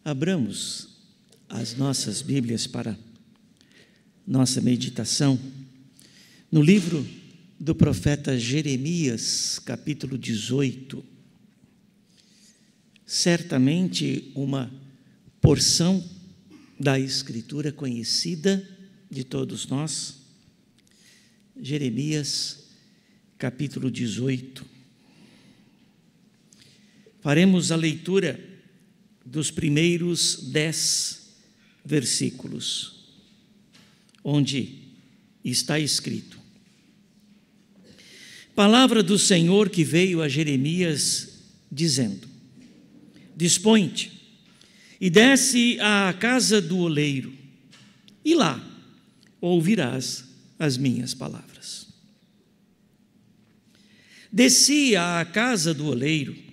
Abramos as nossas Bíblias para nossa meditação no livro do profeta Jeremias, capítulo 18. Certamente uma porção da Escritura conhecida de todos nós. Jeremias, capítulo 18. Faremos a leitura dos primeiros 10 versículos, onde está escrito: Palavra do Senhor que veio a Jeremias, dizendo: Dispõe-te e desce à casa do oleiro, e lá ouvirás as minhas palavras. Desci à casa do oleiro,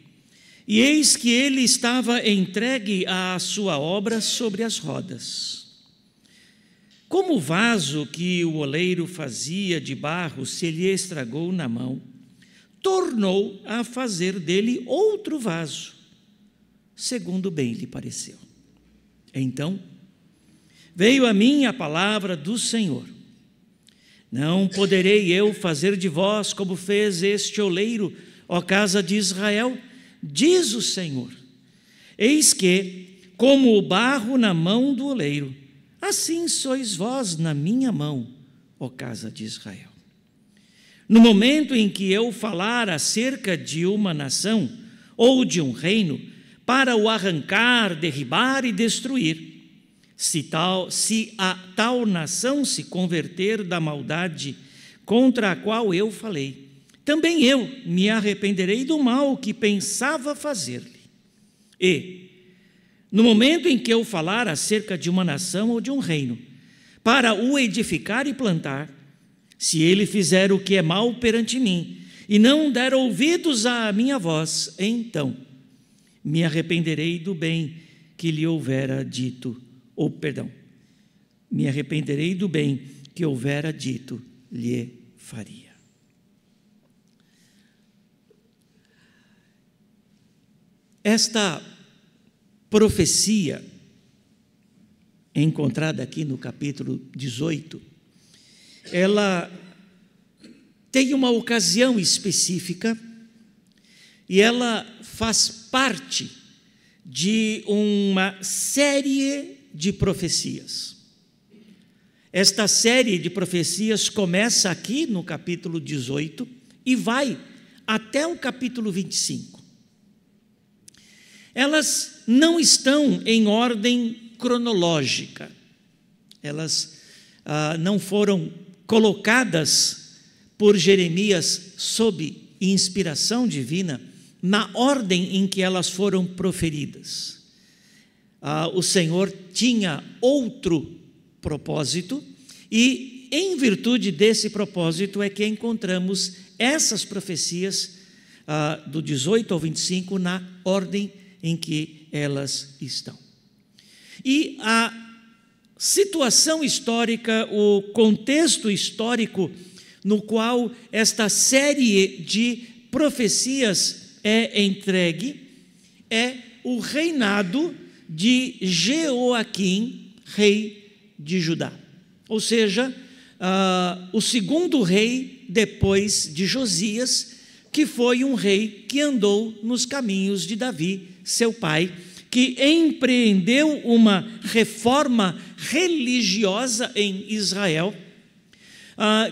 e eis que ele estava entregue à sua obra sobre as rodas. Como o vaso que o oleiro fazia de barro se lhe estragou na mão, tornou a fazer dele outro vaso, segundo bem lhe pareceu. Então veio a mim a palavra do Senhor: Não poderei eu fazer de vós como fez este oleiro, ó casa de Israel? Diz o Senhor: Eis que, como o barro na mão do oleiro, assim sois vós na minha mão, ó casa de Israel. No momento em que eu falar acerca de uma nação ou de um reino, para o arrancar, derribar e destruir, se a tal nação se converter da maldade contra a qual eu falei, também eu me arrependerei do mal que pensava fazer-lhe. E, no momento em que eu falar acerca de uma nação ou de um reino, para o edificar e plantar, se ele fizer o que é mal perante mim, e não der ouvidos à minha voz, então me arrependerei do bem que lhe houvera dito, me arrependerei do bem que houvera dito lhe faria. Esta profecia, encontrada aqui no capítulo 18, ela tem uma ocasião específica e ela faz parte de uma série de profecias. Esta série de profecias começa aqui no capítulo 18 e vai até o capítulo 25. Elas não estão em ordem cronológica, elas não foram colocadas por Jeremias sob inspiração divina na ordem em que elas foram proferidas. O Senhor tinha outro propósito e, em virtude desse propósito, é que encontramos essas profecias do 18 ao 25 na ordem em que elas estão. E a situação histórica, o contexto histórico no qual esta série de profecias é entregue é o reinado de Jeoaquim, rei de Judá. Ou seja, o segundo rei depois de Josias, que foi um rei que andou nos caminhos de Davi, seu pai, que empreendeu uma reforma religiosa em Israel,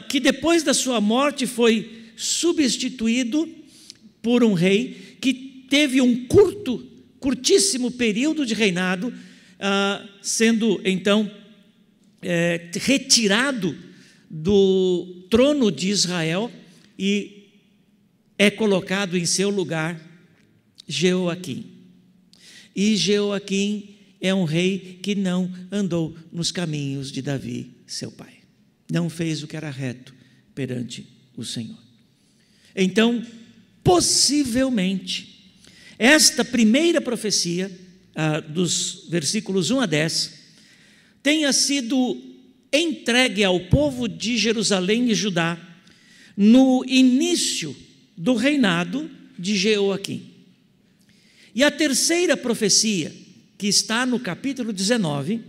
que depois da sua morte foi substituído por um rei que teve um curtíssimo período de reinado, sendo então retirado do trono de Israel e é colocado em seu lugar Jeoaquim. E Jeoaquim é um rei que não andou nos caminhos de Davi, seu pai. Não fez o que era reto perante o Senhor. Então, possivelmente, esta primeira profecia, dos versículos 1 a 10, tenha sido entregue ao povo de Jerusalém e Judá no início do reinado de Jeoaquim. E a terceira profecia, que está no capítulo 19,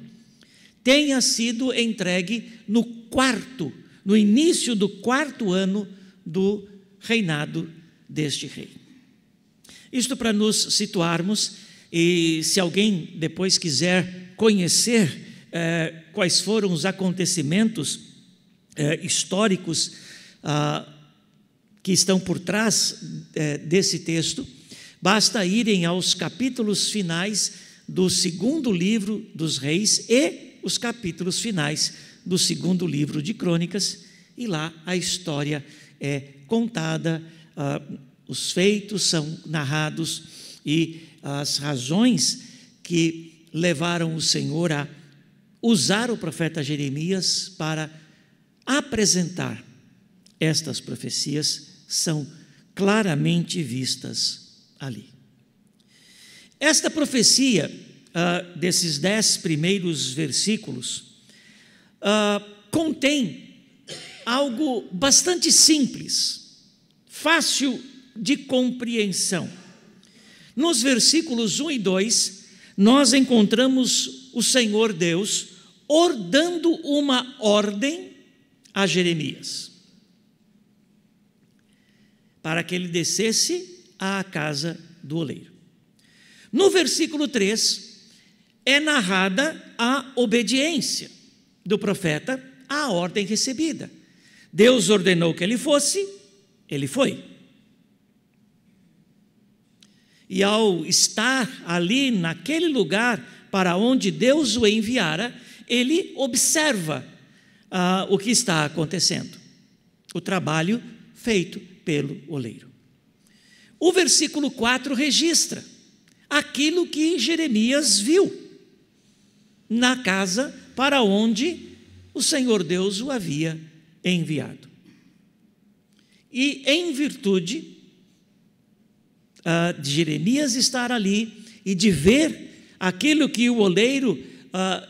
tenha sido entregue no início do 4º ano do reinado deste rei. Isto para nos situarmos, e se alguém depois quiser conhecer quais foram os acontecimentos históricos que estão por trás desse texto, basta irem aos capítulos finais do 2º livro dos Reis e os capítulos finais do 2º livro de Crônicas, e lá a história é contada, os feitos são narrados e as razões que levaram o Senhor a usar o profeta Jeremias para apresentar estas profecias são claramente vistas ali. Esta profecia, desses 10 primeiros versículos, contém algo bastante simples, fácil de compreensão. Nos versículos 1 e 2, nós encontramos o Senhor Deus dando uma ordem a Jeremias, para que ele descesse à casa do oleiro. No versículo 3, é narrada a obediência do profeta à ordem recebida. Deus ordenou que ele fosse, ele foi. E ao estar ali naquele lugar para onde Deus o enviara, ele observa o que está acontecendo, o trabalho feito pelo oleiro. O versículo 4 registra aquilo que Jeremias viu na casa para onde o Senhor Deus o havia enviado. E em virtude de Jeremias estar ali e de ver aquilo que o oleiro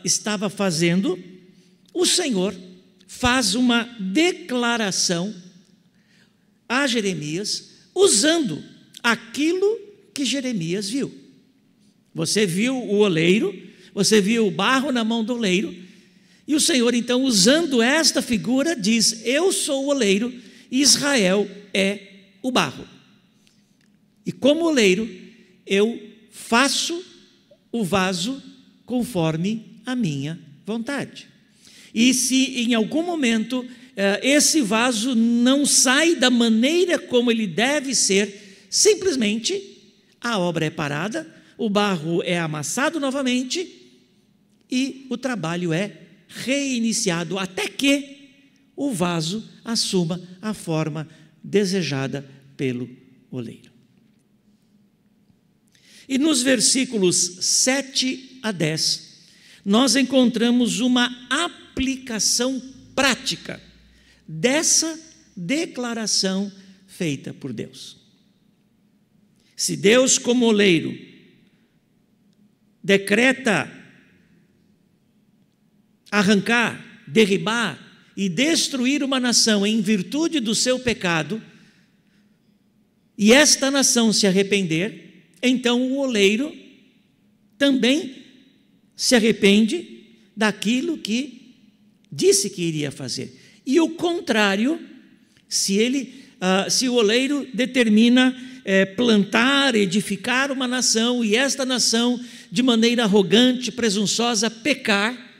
estava fazendo, o Senhor faz uma declaração a Jeremias usando aquilo que Jeremias viu. Você viu o oleiro, você viu o barro na mão do oleiro, e o Senhor então, usando esta figura, diz: eu sou o oleiro e Israel é o barro. E como oleiro, eu faço o vaso conforme a minha vontade. E se em algum momento esse vaso não sai da maneira como ele deve ser, simplesmente a obra é parada, o barro é amassado novamente e o trabalho é reiniciado até que o vaso assuma a forma desejada pelo oleiro. E nos versículos 7 a 10, nós encontramos uma aplicação prática dessa declaração feita por Deus. Se Deus, como oleiro, decreta arrancar, derribar e destruir uma nação em virtude do seu pecado, e esta nação se arrepender, então o oleiro também se arrepende daquilo que disse que iria fazer. E o contrário, se o oleiro determina plantar, edificar uma nação, e esta nação, de maneira arrogante, presunçosa, pecar,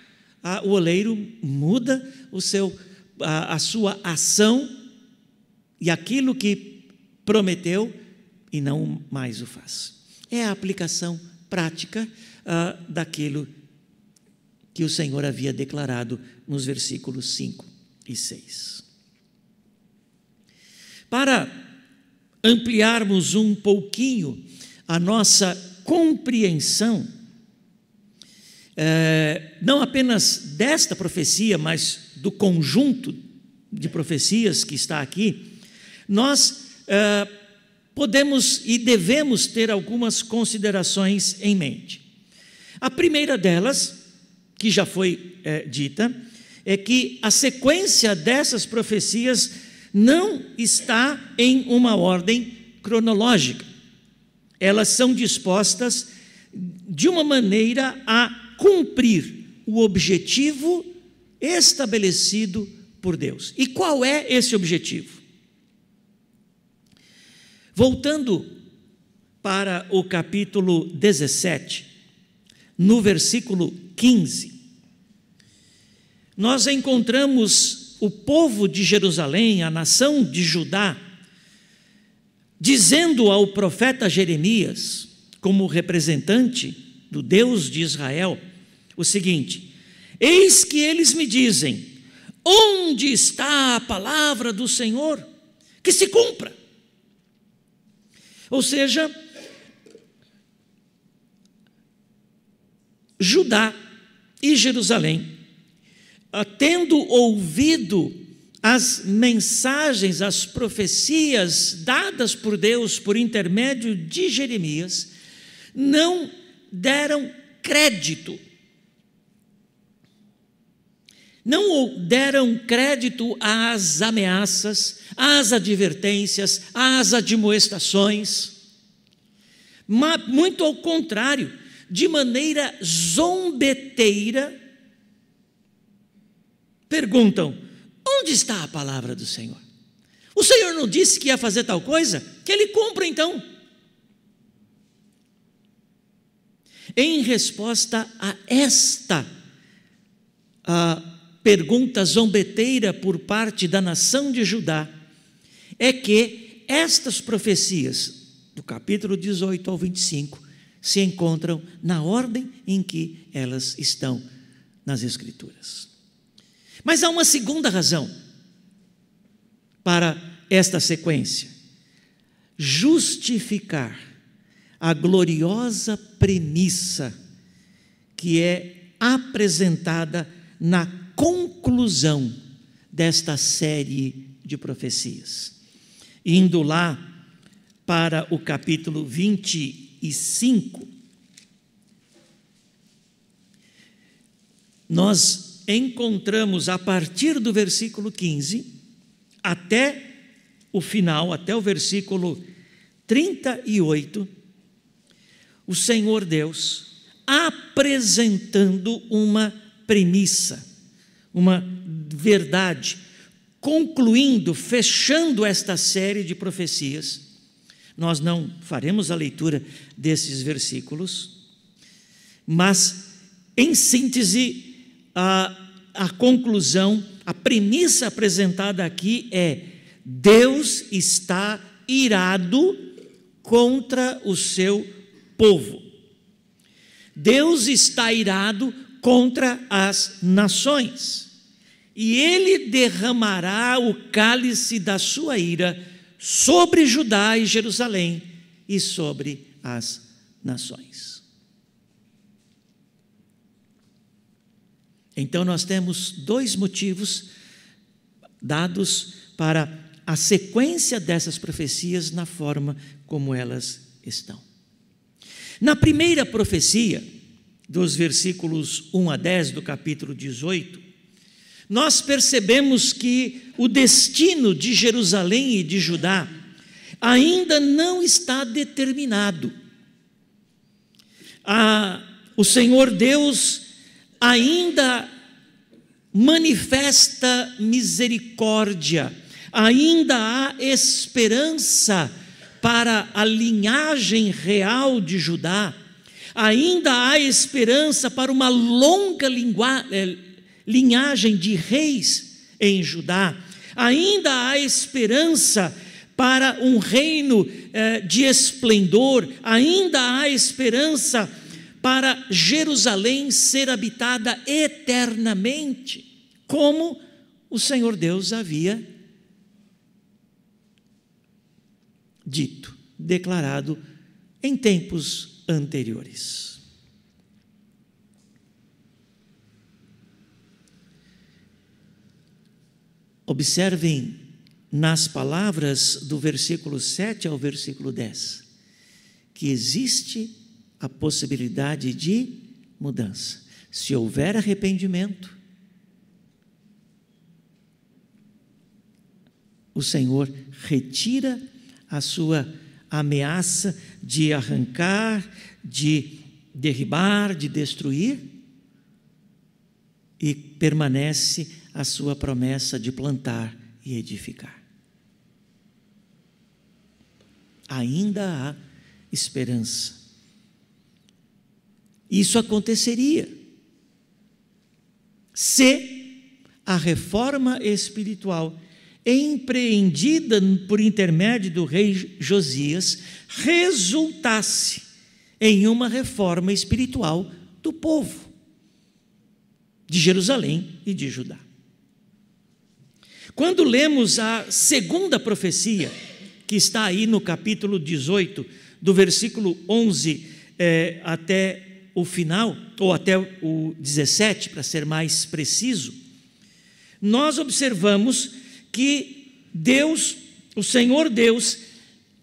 o oleiro muda a sua ação e aquilo que prometeu e não mais o faz. É a aplicação prática daquilo que o Senhor havia declarado nos versículos 5 e 6. Para ampliarmos um pouquinho a nossa compreensão, não apenas desta profecia, mas do conjunto de profecias que está aqui, nós podemos e devemos ter algumas considerações em mente. A primeira delas, que já foi dita, é que a sequência dessas profecias não está em uma ordem cronológica. Elas são dispostas de uma maneira a cumprir o objetivo estabelecido por Deus. E qual é esse objetivo? Voltando para o capítulo 17, no versículo 15, nós encontramos o povo de Jerusalém, a nação de Judá, dizendo ao profeta Jeremias, como representante do Deus de Israel, o seguinte: eis que eles me dizem, onde está a palavra do Senhor? Que se cumpra. Ou seja, Judá e Jerusalém, tendo ouvido as mensagens, as profecias dadas por Deus por intermédio de Jeremias, não deram crédito. Não deram crédito às ameaças, às advertências, às admoestações, mas muito ao contrário, de maneira zombeteira, perguntam: onde está a palavra do Senhor? O Senhor não disse que ia fazer tal coisa? Que Ele cumpra então. Em resposta a esta pergunta zombeteira por parte da nação de Judá, é que estas profecias, do capítulo 18 ao 25, se encontram na ordem em que elas estão nas Escrituras. Mas há uma segunda razão para esta sequência: justificar a gloriosa premissa que é apresentada na conclusão desta série de profecias. Indo lá para o capítulo 25, nós encontramos a partir do versículo 15 até o final, até o versículo 38, o Senhor Deus apresentando uma premissa, uma verdade, concluindo, fechando esta série de profecias. Nós não faremos a leitura desses versículos, mas, em síntese, a conclusão, a premissa apresentada aqui é: Deus está irado contra o seu povo. Deus está irado contra as nações, e Ele derramará o cálice da sua ira sobre Judá e Jerusalém e sobre as nações. Então nós temos dois motivos dados para a sequência dessas profecias na forma como elas estão. Na primeira profecia, dos versículos 1 a 10 do capítulo 18, nós percebemos que o destino de Jerusalém e de Judá ainda não está determinado. O Senhor Deus ainda manifesta misericórdia, ainda há esperança para a linhagem real de Judá, ainda há esperança para uma longa linhagem de reis em Judá, ainda há esperança para um reino de esplendor, ainda há esperança para Jerusalém ser habitada eternamente, como o Senhor Deus havia dito, declarado em tempos anteriores. Observem nas palavras do versículo 7 ao versículo 10, que existe a possibilidade de mudança. Se houver arrependimento, o Senhor retira a sua ameaça de arrancar, de derribar, de destruir, e permanece a sua promessa de plantar e edificar. Ainda há esperança. Isso aconteceria se a reforma espiritual empreendida por intermédio do rei Josias resultasse em uma reforma espiritual do povo de Jerusalém e de Judá. Quando lemos a segunda profecia, que está aí no capítulo 18, do versículo 11 até o final, ou até o 17, para ser mais preciso, nós observamos que Deus, o Senhor Deus,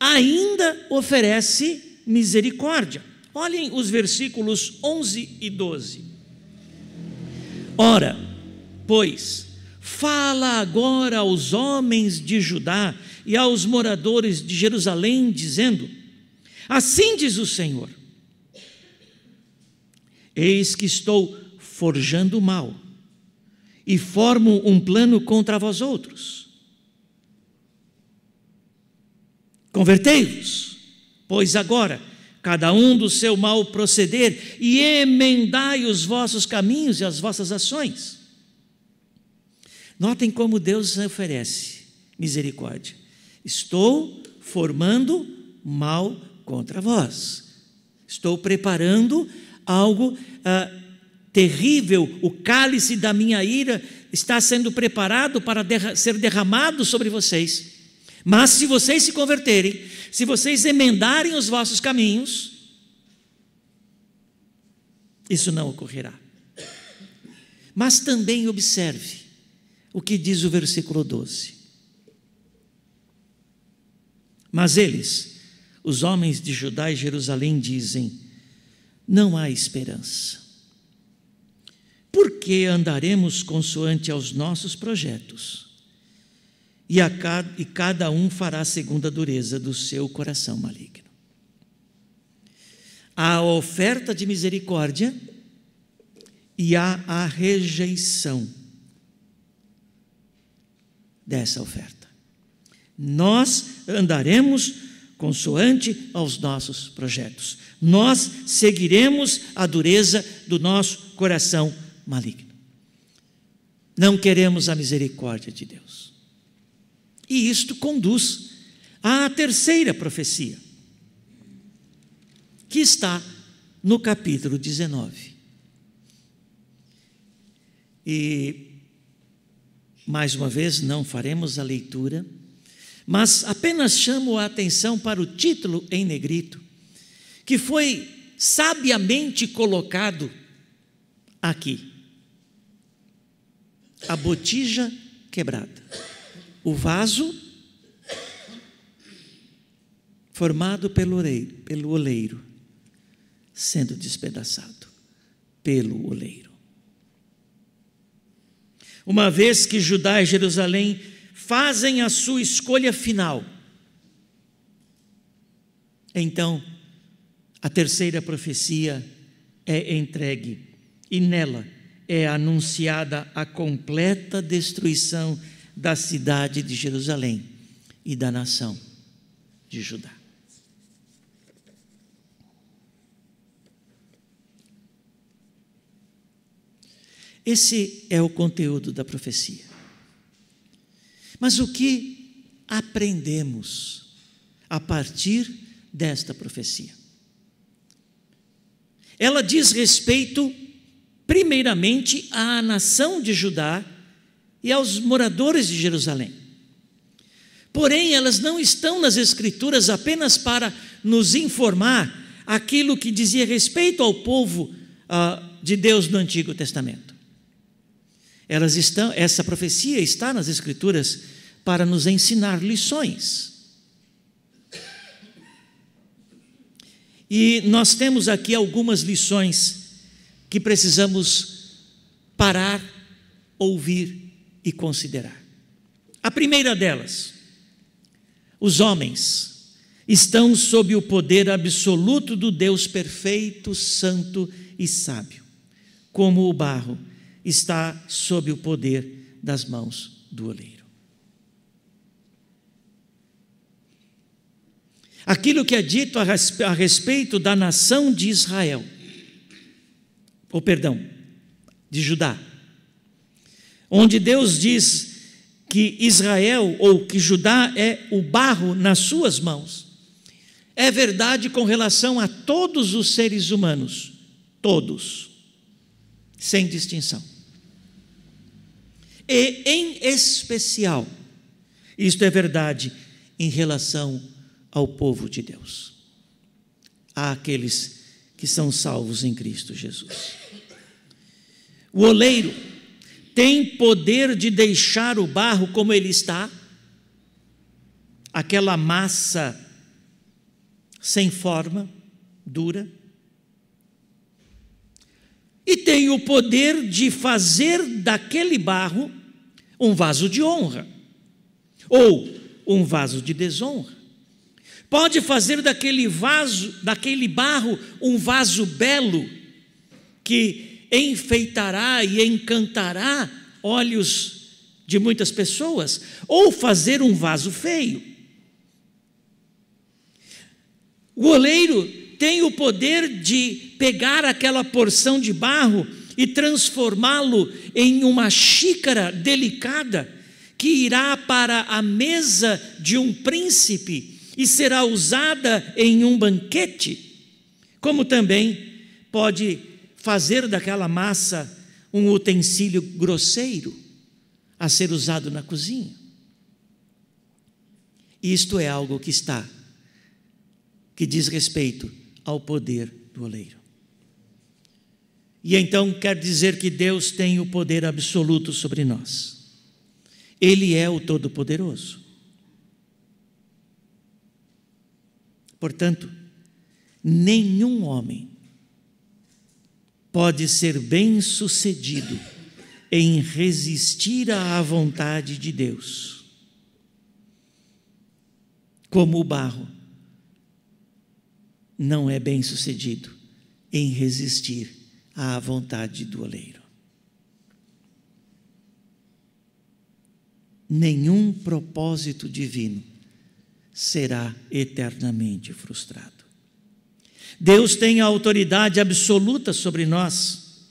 ainda oferece misericórdia. Olhem os versículos 11 e 12. Ora, pois, fala agora aos homens de Judá e aos moradores de Jerusalém, dizendo: assim diz o Senhor, eis que estou forjando o mal e formo um plano contra vós outros. Convertei-vos, pois agora, cada um do seu mau proceder, e emendai os vossos caminhos e as vossas ações. Notem como Deus oferece misericórdia. Estou formando mal contra vós. Estou preparando algo terrível. O cálice da minha ira está sendo preparado para ser derramado sobre vocês. Mas se vocês se converterem, se vocês emendarem os vossos caminhos, isso não ocorrerá. Mas também observe o que diz o versículo 12. Mas eles, os homens de Judá e Jerusalém, dizem: não há esperança. Por que andaremos consoante aos nossos projetos? E cada um fará segundo a dureza do seu coração maligno. Há a oferta de misericórdia e há a rejeição dessa oferta. Nós andaremos consoante aos nossos projetos. Nós seguiremos a dureza do nosso coração maligno. Não queremos a misericórdia de Deus. E isto conduz à terceira profecia, que está no capítulo 19. E, mais uma vez, não faremos a leitura, mas apenas chamo a atenção para o título em negrito, que foi sabiamente colocado aqui: a botija quebrada. O vaso formado pelo oleiro, sendo despedaçado pelo oleiro. Uma vez que Judá e Jerusalém fazem a sua escolha final, então a terceira profecia é entregue e nela é anunciada a completa destruição da cidade de Jerusalém e da nação de Judá. Esse é o conteúdo da profecia. Mas o que aprendemos a partir desta profecia? Ela diz respeito, primeiramente, à nação de Judá e aos moradores de Jerusalém. Porém, elas não estão nas Escrituras apenas para nos informar aquilo que dizia respeito ao povo de Deus no Antigo Testamento. Essa profecia está nas Escrituras para nos ensinar lições. E nós temos aqui algumas lições que precisamos parar, ouvir e considerar. A primeira delas: os homens estão sob o poder absoluto do Deus perfeito, santo e sábio, como o barro está sob o poder das mãos do oleiro. Aquilo que é dito a respeito da nação de Israel, de Judá, onde Deus diz que Israel, ou que Judá é o barro nas suas mãos, é verdade com relação a todos os seres humanos, todos, sem distinção. E, em especial, isto é verdade em relação ao povo de Deus, àqueles que são salvos em Cristo Jesus. O oleiro tem poder de deixar o barro como ele está, aquela massa sem forma, dura, e tem o poder de fazer daquele barro um vaso de honra, ou um vaso de desonra. Pode fazer daquele barro, um vaso belo, que enfeitará e encantará olhos de muitas pessoas, ou fazer um vaso feio. O oleiro tem o poder de pegar aquela porção de barro e transformá-lo em uma xícara delicada, que irá para a mesa de um príncipe e será usada em um banquete, como também pode fazer daquela massa um utensílio grosseiro a ser usado na cozinha. Isto é algo que diz respeito ao poder do oleiro. E então quer dizer que Deus tem o poder absoluto sobre nós. Ele é o Todo-Poderoso. Portanto, nenhum homem pode ser bem-sucedido em resistir à vontade de Deus, como o barro não é bem-sucedido em resistir à vontade do oleiro. Nenhum propósito divino será eternamente frustrado. Deus tem a autoridade absoluta sobre nós,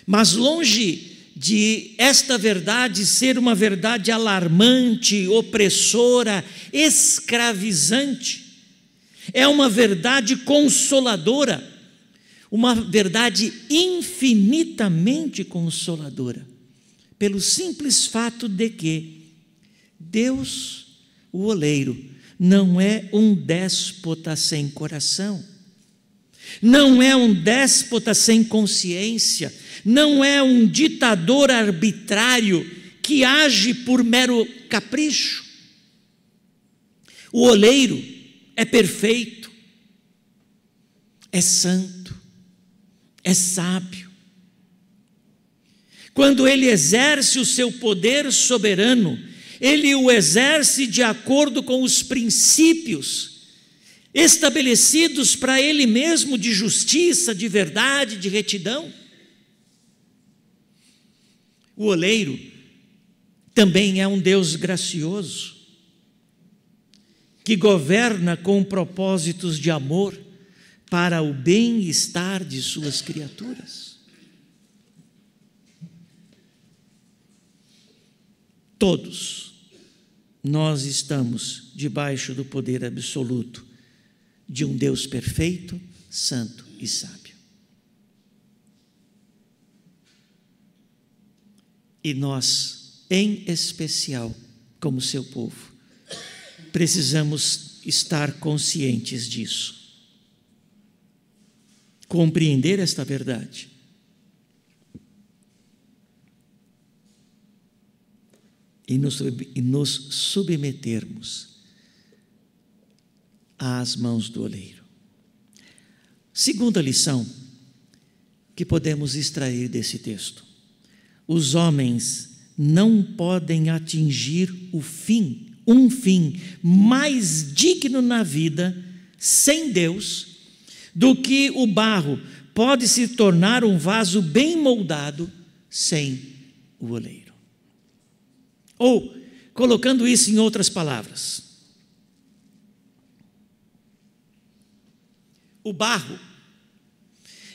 mas longe de esta verdade ser uma verdade alarmante, opressora, escravizante, é uma verdade consoladora, uma verdade infinitamente consoladora, pelo simples fato de que Deus, o oleiro, não é um déspota sem coração, não é um déspota sem consciência, não é um ditador arbitrário que age por mero capricho. O oleiro é perfeito, é santo, é sábio. Quando ele exerce o seu poder soberano, ele o exerce de acordo com os princípios estabelecidos para ele mesmo de justiça, de verdade, de retidão. O oleiro também é um Deus gracioso, que governa com propósitos de amor para o bem-estar de suas criaturas. Todos nós estamos debaixo do poder absoluto de um Deus perfeito, santo e sábio. E nós, em especial, como seu povo, precisamos estar conscientes disso, compreender esta verdade e nos submetermos às mãos do oleiro. Segunda lição que podemos extrair desse texto: os homens não podem atingir o fim um fim mais digno na vida sem Deus do que o barro pode se tornar um vaso bem moldado sem o oleiro. Ou, colocando isso em outras palavras, o barro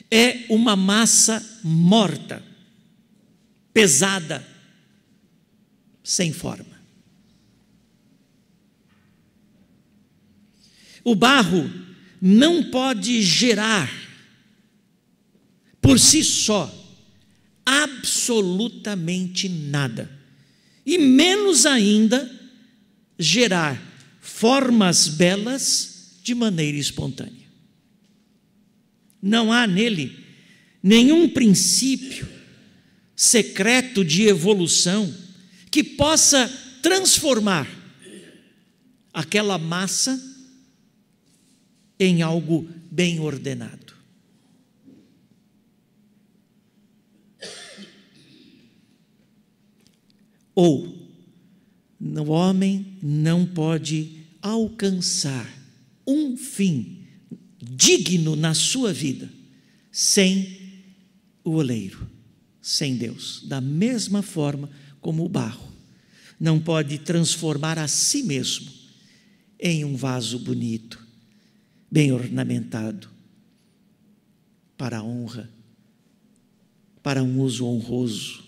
é uma massa morta, pesada, sem forma. O barro não pode gerar, por si só, absolutamente nada, e menos ainda gerar formas belas de maneira espontânea. Não há nele nenhum princípio secreto de evolução que possa transformar aquela massa em algo bem ordenado. Ou, o homem não pode alcançar um fim digno na sua vida sem o oleiro, sem Deus. Da mesma forma como o barro não pode transformar a si mesmo em um vaso bonito, bem ornamentado, para a honra, para um uso honroso,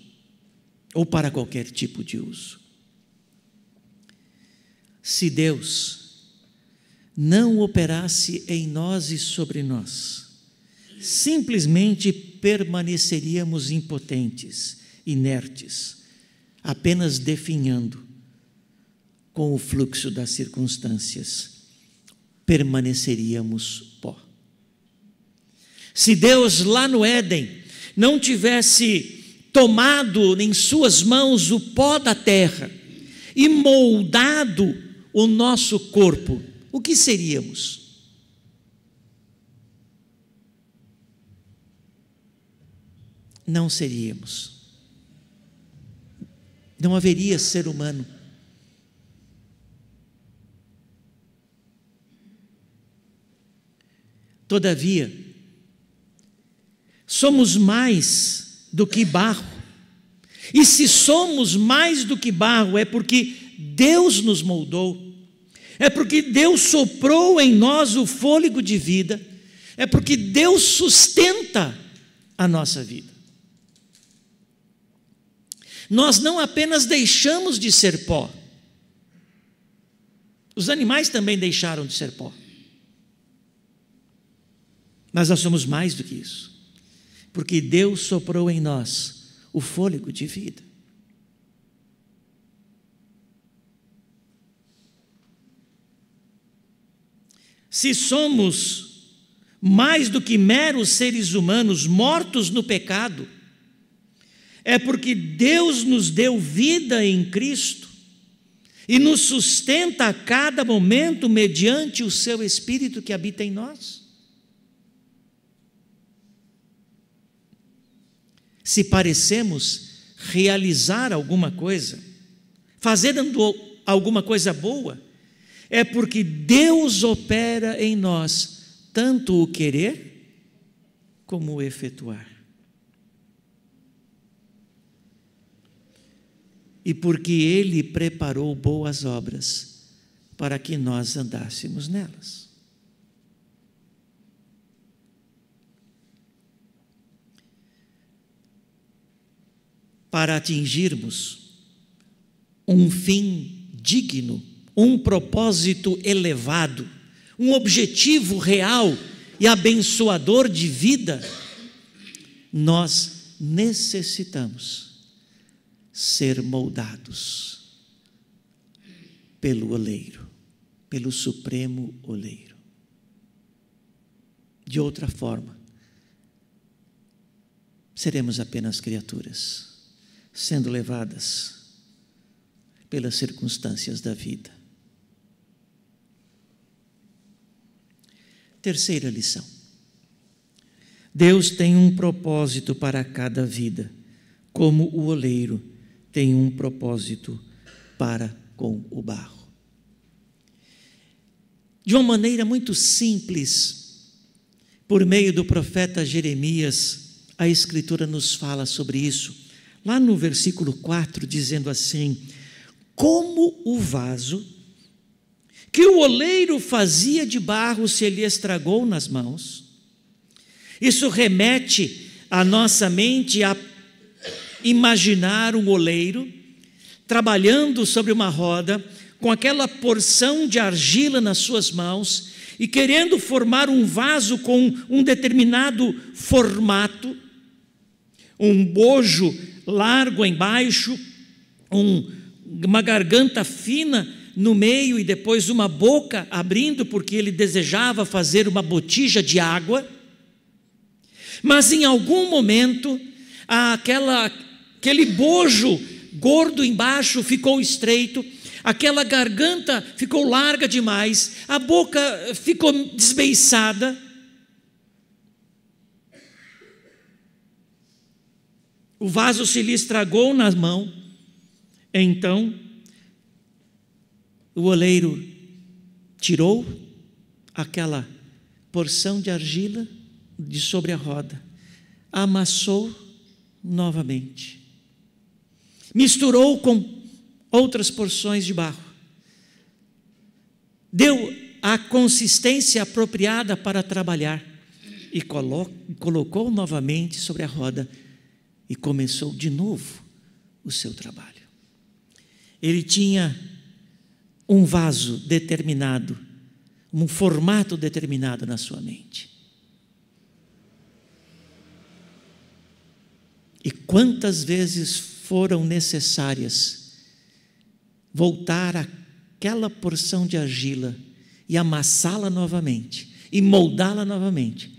ou para qualquer tipo de uso. Se Deus não operasse em nós e sobre nós, simplesmente permaneceríamos impotentes, inertes, apenas definhando com o fluxo das circunstâncias, permaneceríamos pó. Se Deus lá no Éden não tivesse tomado em suas mãos o pó da terra e moldado o nosso corpo, o que seríamos? Não seríamos. Não haveria ser humano. Todavia, somos mais do que barro. E se somos mais do que barro, é porque Deus nos moldou. É porque Deus soprou em nós o fôlego de vida, é porque Deus sustenta a nossa vida. Nós não apenas deixamos de ser pó, os animais também deixaram de ser pó, mas nós somos mais do que isso, porque Deus soprou em nós o fôlego de vida. Se somos mais do que meros seres humanos mortos no pecado, é porque Deus nos deu vida em Cristo e nos sustenta a cada momento mediante o seu Espírito que habita em nós. Se parecemos realizar alguma coisa, fazendo alguma coisa boa, é porque Deus opera em nós tanto o querer como o efetuar. E porque Ele preparou boas obras para que nós andássemos nelas. Para atingirmos um fim digno, um propósito elevado, um objetivo real e abençoador de vida, nós necessitamos ser moldados pelo oleiro, pelo supremo oleiro. De outra forma, seremos apenas criaturas, sendo levadas pelas circunstâncias da vida. Terceira lição. Deus tem um propósito para cada vida, como o oleiro tem um propósito para com o barro. De uma maneira muito simples, por meio do profeta Jeremias, a Escritura nos fala sobre isso. Lá no versículo 4, dizendo assim: como o vaso que o oleiro fazia de barro se lhe estragou nas mãos. Isso remete a nossa mente a imaginar um oleiro trabalhando sobre uma roda, com aquela porção de argila nas suas mãos e querendo formar um vaso com um determinado formato, um bojo largo embaixo, uma garganta fina no meio e depois uma boca abrindo, porque ele desejava fazer uma botija de água. Mas em algum momento, aquele bojo gordo embaixo ficou estreito, aquela garganta ficou larga demais, a boca ficou desbeiçada. O vaso se lhe estragou na mão. Então, o oleiro tirou aquela porção de argila de sobre a roda, amassou novamente, misturou com outras porções de barro, deu a consistência apropriada para trabalhar e colocou novamente sobre a roda e começou de novo o seu trabalho. Ele tinha um vaso determinado, um formato determinado na sua mente. E quantas vezes foram necessárias voltar aquela porção de argila e amassá-la novamente, e moldá-la novamente.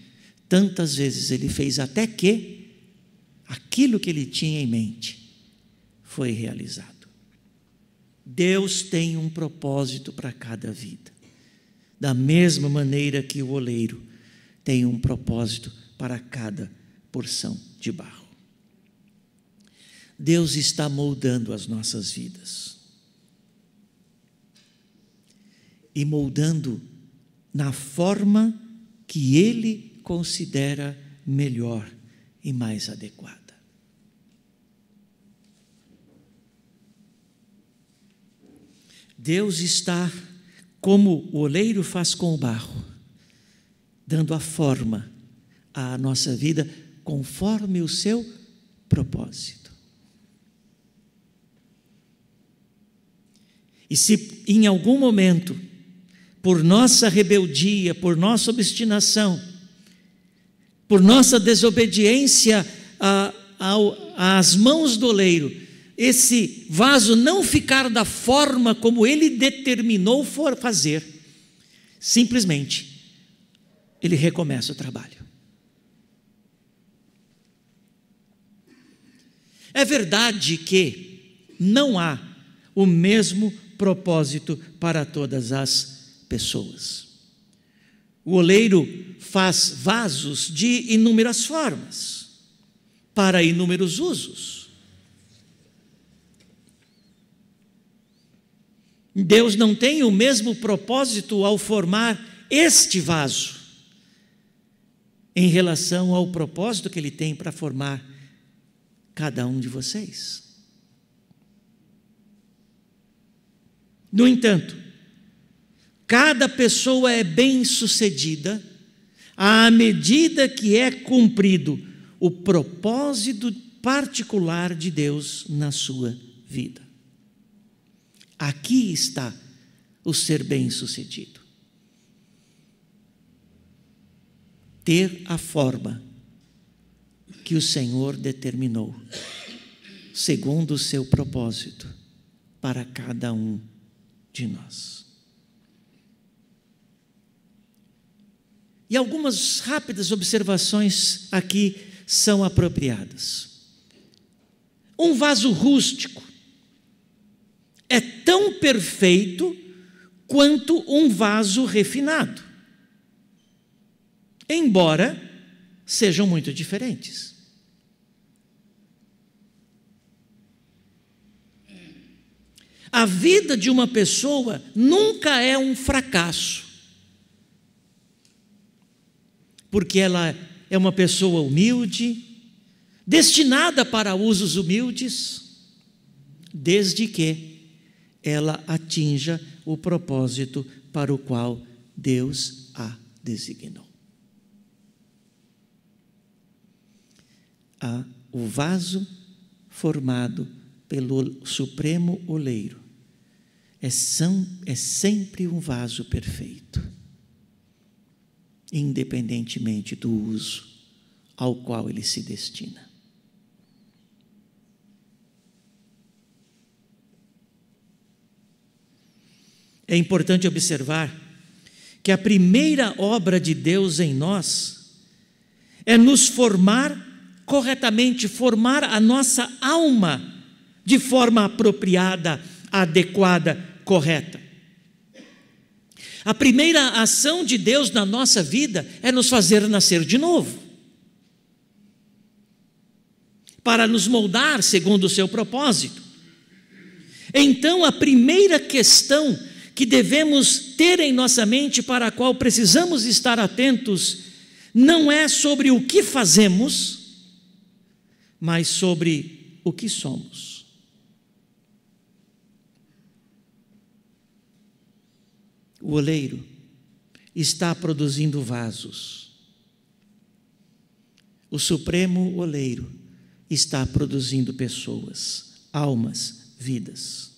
Tantas vezes ele fez até que aquilo que ele tinha em mente foi realizado. Deus tem um propósito para cada vida, da mesma maneira que o oleiro tem um propósito para cada porção de barro. Deus está moldando as nossas vidas, e moldando na forma que Ele considera melhor e mais adequada. Deus está, como o oleiro faz com o barro, dando a forma à nossa vida conforme o seu propósito. E se em algum momento, por nossa rebeldia, por nossa obstinação, por nossa desobediência às mãos do oleiro, esse vaso não ficar da forma como ele determinou for fazer, simplesmente ele recomeça o trabalho. É verdade que não há o mesmo propósito para todas as pessoas. O oleiro faz vasos de inúmeras formas, para inúmeros usos. Deus não tem o mesmo propósito ao formar este vaso, em relação ao propósito que Ele tem para formar cada um de vocês. No entanto, cada pessoa é bem-sucedida à medida que é cumprido o propósito particular de Deus na sua vida. Aqui está o ser bem-sucedido. Ter a forma que o Senhor determinou, segundo o seu propósito, para cada um de nós. E algumas rápidas observações aqui são apropriadas. Um vaso rústico é tão perfeito quanto um vaso refinado, embora sejam muito diferentes. A vida de uma pessoa nunca é um fracasso porque ela é uma pessoa humilde, destinada para usos humildes, desde que ela atinja o propósito para o qual Deus a designou. O vaso formado pelo Supremo Oleiro é sempre um vaso perfeito, independentemente do uso ao qual ele se destina. É importante observar que a primeira obra de Deus em nós é nos formar corretamente, formar a nossa alma de forma apropriada, adequada, correta. A primeira ação de Deus na nossa vida é nos fazer nascer de novo, para nos moldar segundo o seu propósito. Então, a primeira questão que devemos ter em nossa mente, para a qual precisamos estar atentos, não é sobre o que fazemos, mas sobre o que somos. O oleiro está produzindo vasos. O Supremo Oleiro está produzindo pessoas, almas, vidas.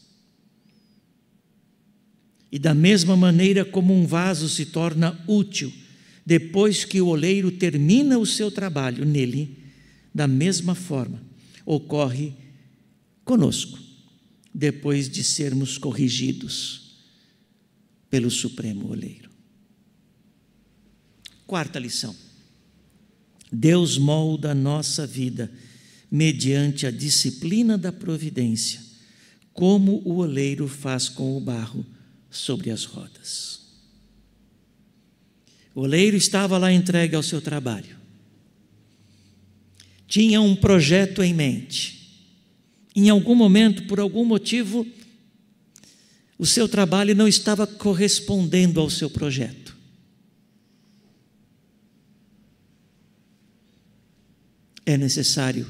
E da mesma maneira como um vaso se torna útil depois que o oleiro termina o seu trabalho nele, da mesma forma ocorre conosco, depois de sermos corrigidos pelo Supremo Oleiro. Quarta lição: Deus molda a nossa vida mediante a disciplina da providência, como o oleiro faz com o barro sobre as rodas. O oleiro estava lá entregue ao seu trabalho. Tinha um projeto em mente. Em algum momento, por algum motivo, o seu trabalho não estava correspondendo ao seu projeto. É necessário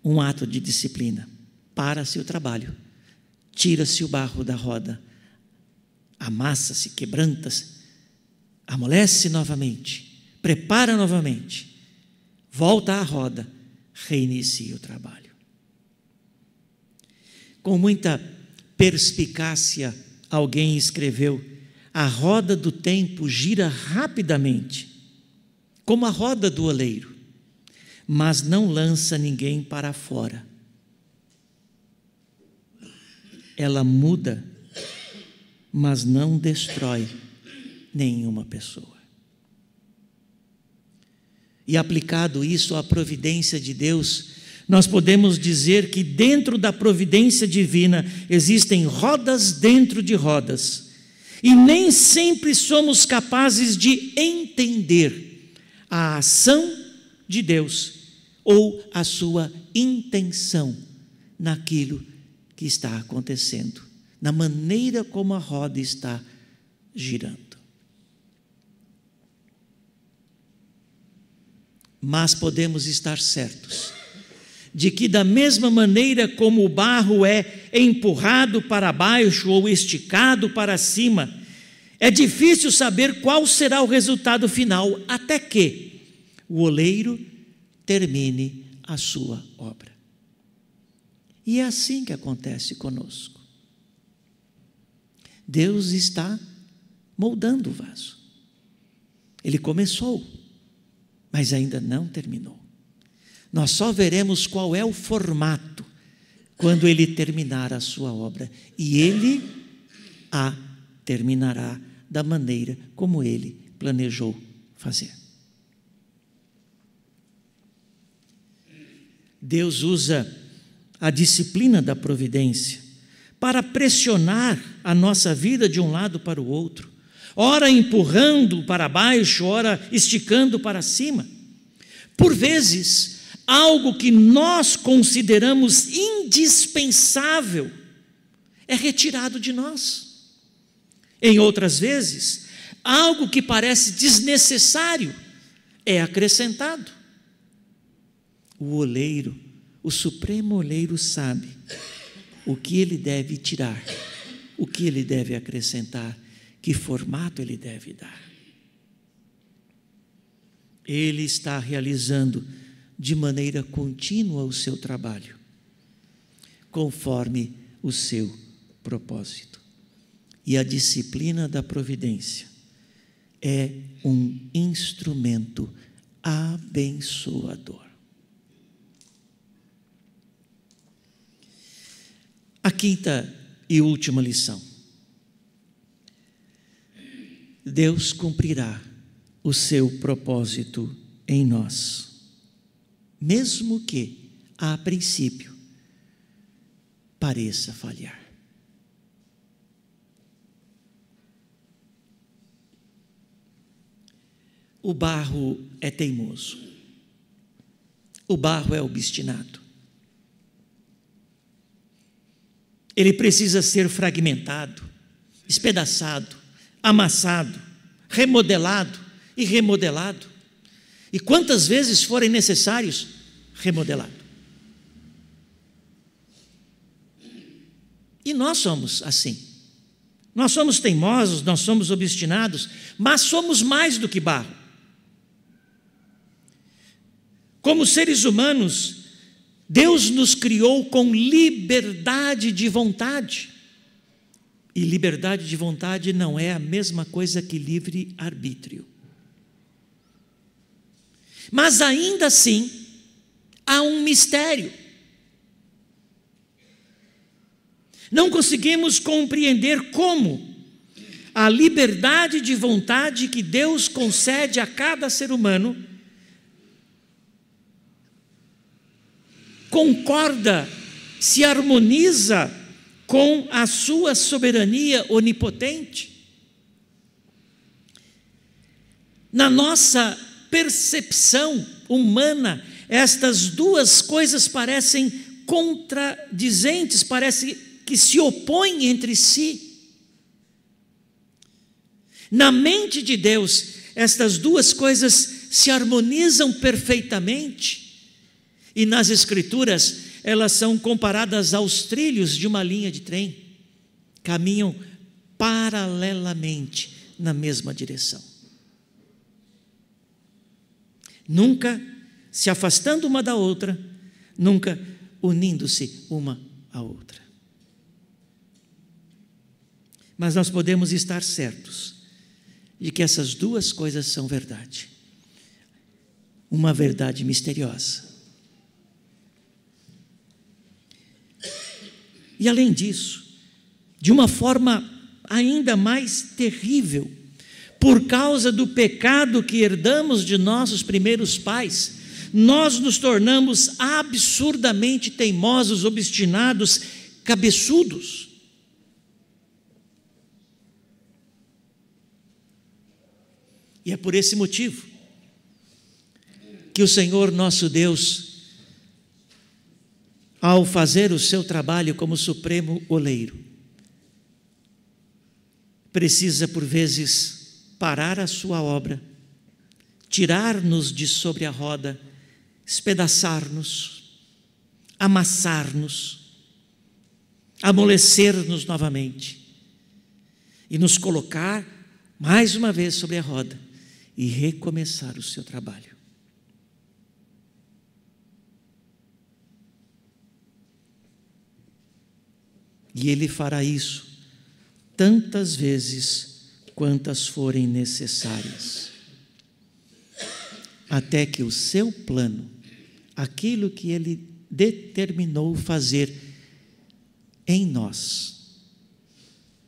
um ato de disciplina. Para-se o trabalho, tira-se o barro da roda, amassa-se, quebranta-se, amolece novamente, prepara novamente, volta à roda, reinicia o trabalho. Com muita perspicácia, alguém escreveu: a roda do tempo gira rapidamente, como a roda do oleiro, mas não lança ninguém para fora. Ela muda, mas não destrói nenhuma pessoa. E aplicado isso à providência de Deus, nós podemos dizer que dentro da providência divina existem rodas dentro de rodas, e nem sempre somos capazes de entender a ação de Deus ou a sua intenção naquilo que está acontecendo, na maneira como a roda está girando. Mas podemos estar certos de que, da mesma maneira como o barro é empurrado para baixo ou esticado para cima, é difícil saber qual será o resultado final, até que o oleiro termine a sua obra. E é assim que acontece conosco. Deus está moldando o vaso. Ele começou, mas ainda não terminou. Nós só veremos qual é o formato quando Ele terminar a sua obra. E Ele a terminará da maneira como Ele planejou fazer. Deus usa a disciplina da providência para pressionar a nossa vida de um lado para o outro, ora empurrando para baixo, ora esticando para cima. Por vezes, algo que nós consideramos indispensável é retirado de nós. Em outras vezes, algo que parece desnecessário é acrescentado. O oleiro, o supremo oleiro, sabe o que ele deve tirar, o que ele deve acrescentar, que formato ele deve dar. Ele está realizando de maneira contínua o seu trabalho, conforme o seu propósito. E a disciplina da providência é um instrumento abençoador. A quinta e última lição: Deus cumprirá o seu propósito em nós, mesmo que, a princípio, pareça falhar. O barro é teimoso, o barro é obstinado. Ele precisa ser fragmentado, espedaçado, amassado, remodelado e remodelado. E quantas vezes forem necessários, remodelado. E nós somos assim. Nós somos teimosos, nós somos obstinados, mas somos mais do que barro. Como seres humanos, Deus nos criou com liberdade de vontade. E liberdade de vontade não é a mesma coisa que livre-arbítrio. Mas ainda assim, há um mistério. Não conseguimos compreender como a liberdade de vontade que Deus concede a cada ser humano concorda, se harmoniza com a sua soberania onipotente. Na nossa percepção humana, estas duas coisas parecem contradizentes, parece que se opõem entre si. Na mente de Deus, estas duas coisas se harmonizam perfeitamente. E nas Escrituras, elas são comparadas aos trilhos de uma linha de trem. Caminham paralelamente na mesma direção. Nunca se afastando uma da outra, nunca unindo-se uma à outra. Mas nós podemos estar certos de que essas duas coisas são verdade. Uma verdade misteriosa. E além disso, de uma forma ainda mais terrível, por causa do pecado que herdamos de nossos primeiros pais, nós nos tornamos absurdamente teimosos, obstinados, cabeçudos. E é por esse motivo que o Senhor nosso Deus, ao fazer o seu trabalho como supremo oleiro, precisa por vezes parar a sua obra, tirar-nos de sobre a roda, espedaçar-nos, amassar-nos, amolecer-nos novamente e nos colocar mais uma vez sobre a roda e recomeçar o seu trabalho. E Ele fará isso tantas vezes quantas forem necessárias, até que o seu plano, aquilo que Ele determinou fazer em nós,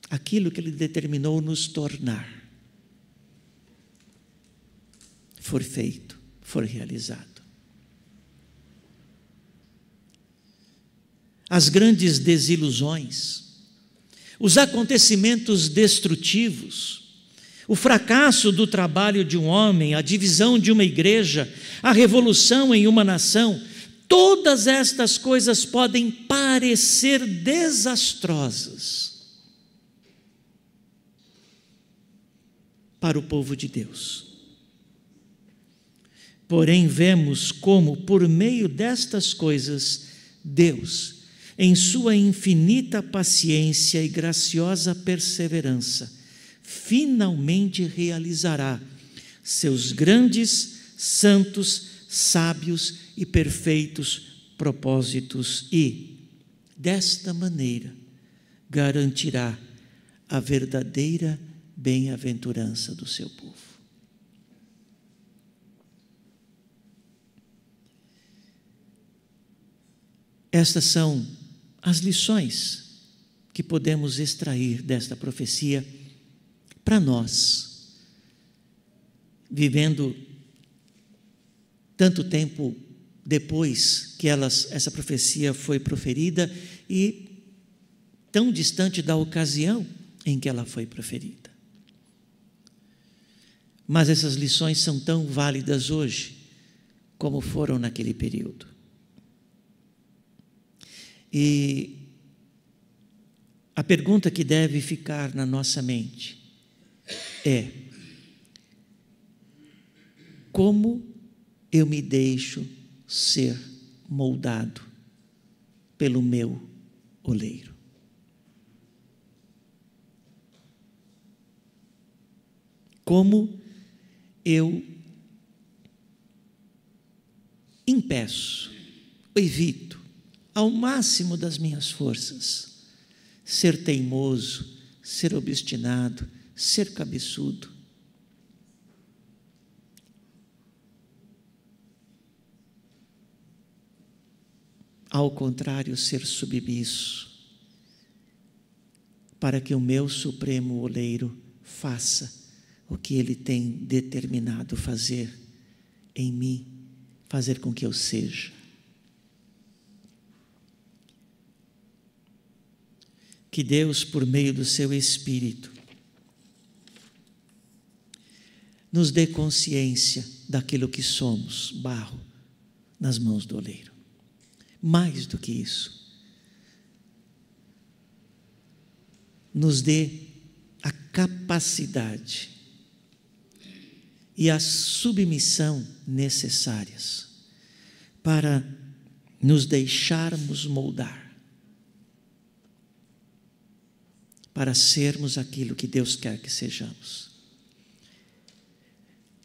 aquilo que Ele determinou nos tornar, for feito, for realizado. As grandes desilusões, os acontecimentos destrutivos, o fracasso do trabalho de um homem, a divisão de uma igreja, a revolução em uma nação, todas estas coisas podem parecer desastrosas para o povo de Deus. Porém, vemos como, por meio destas coisas, Deus, em sua infinita paciência e graciosa perseverança, finalmente realizará seus grandes, santos, sábios e perfeitos propósitos e, desta maneira, garantirá a verdadeira bem-aventurança do seu povo. Estas são as lições que podemos extrair desta profecia para nós, vivendo tanto tempo depois que essa profecia foi proferida e tão distante da ocasião em que ela foi proferida. Mas essas lições são tão válidas hoje como foram naquele período. E a pergunta que deve ficar na nossa mente é: como eu me deixo ser moldado pelo meu oleiro? Como eu impeço, evito, ao máximo das minhas forças, ser teimoso, ser obstinado, ser cabeçudo. Ao contrário, ser submisso, para que o meu supremo oleiro faça o que ele tem determinado fazer em mim, fazer com que eu seja. Que Deus, por meio do seu Espírito, nos dê consciência daquilo que somos, barro, nas mãos do oleiro. Mais do que isso, nos dê a capacidade e a submissão necessárias para nos deixarmos moldar, para sermos aquilo que Deus quer que sejamos.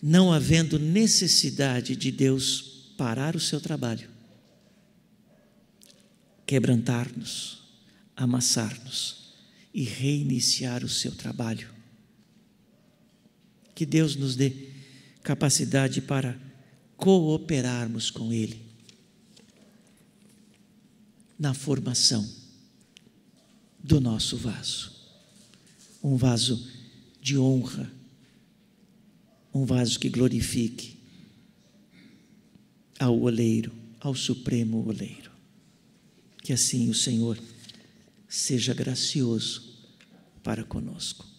Não havendo necessidade de Deus parar o seu trabalho, quebrantar-nos, amassar-nos e reiniciar o seu trabalho. Que Deus nos dê capacidade para cooperarmos com Ele na formação do nosso vaso. Um vaso de honra, um vaso que glorifique ao oleiro, ao supremo oleiro. Que assim o Senhor seja gracioso para conosco.